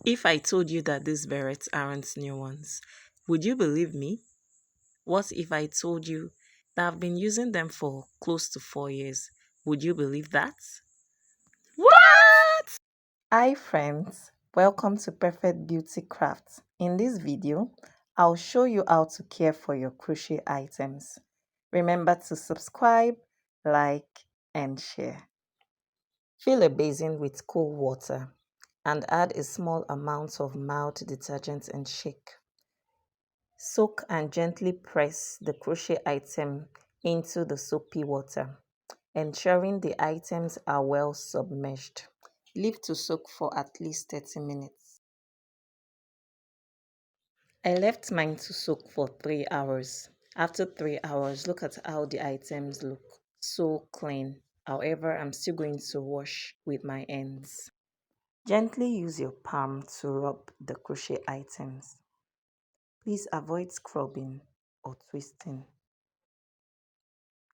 If I told you that these berets aren't new ones, would you believe me? What if I told you that I've been using them for close to 4 years? Would you believe that? What? Hi friends, welcome to Perfect Beauty Crafts. In this video, I'll show you how to care for your crochet items. Remember to subscribe, like, and share. Fill a basin with cool water and add a small amount of mild detergent and shake. Soak and gently press the crochet item into the soapy water, ensuring the items are well submerged. Leave to soak for at least 30 minutes. I left mine to soak for 3 hours. After 3 hours, look at how the items look. So clean. However, I'm still going to wash with my hands. Gently use your palm to rub the crochet items. Please avoid scrubbing or twisting.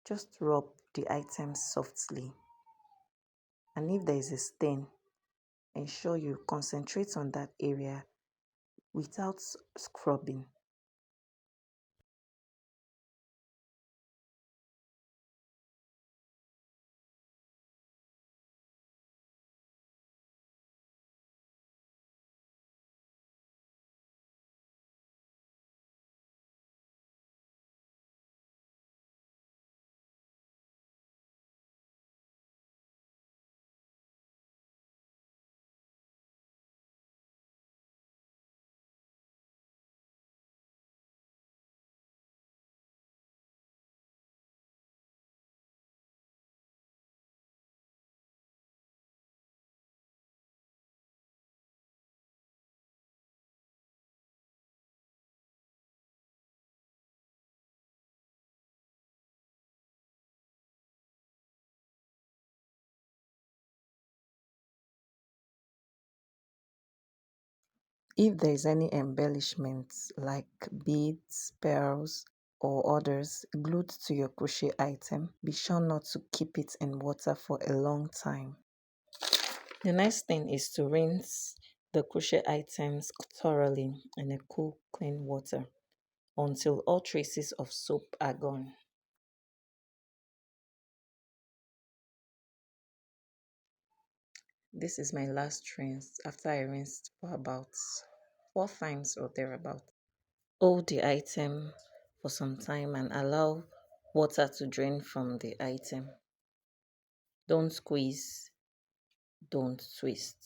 Just rub the items softly. And if there is a stain, ensure you concentrate on that area without scrubbing. If there is any embellishments like beads, pearls, or others glued to your crochet item, be sure not to keep it in water for a long time. The next thing is to rinse the crochet items thoroughly in a cool, clean water until all traces of soap are gone. This is my last rinse after I rinsed for about 4 times or thereabout. Hold the item for some time and allow water to drain from the item. Don't squeeze, don't twist.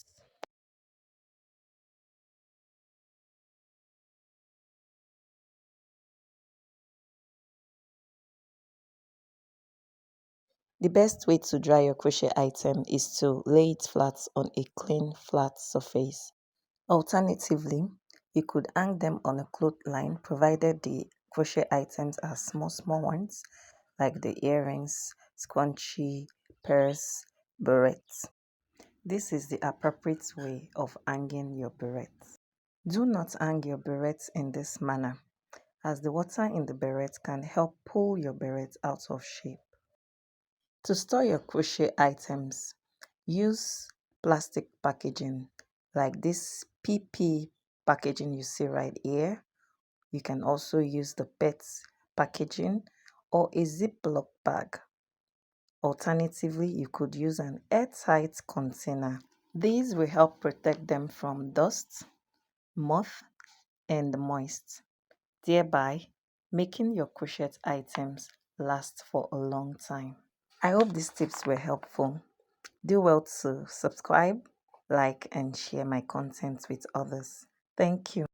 The best way to dry your crochet item is to lay it flat on a clean, flat surface. Alternatively, you could hang them on a clothesline provided the crochet items are small ones like the earrings, scrunchie, purse, beret. This is the appropriate way of hanging your beret. Do not hang your beret in this manner, as the water in the beret can help pull your beret out of shape. To store your crochet items, use plastic packaging like this PP packaging you see right here. You can also use the PET packaging or a Ziploc bag. Alternatively, you could use an airtight container. These will help protect them from dust, moth, and moist, thereby making your crochet items last for a long time. I hope these tips were helpful. Do well to subscribe, like, and share my content with others. Thank you.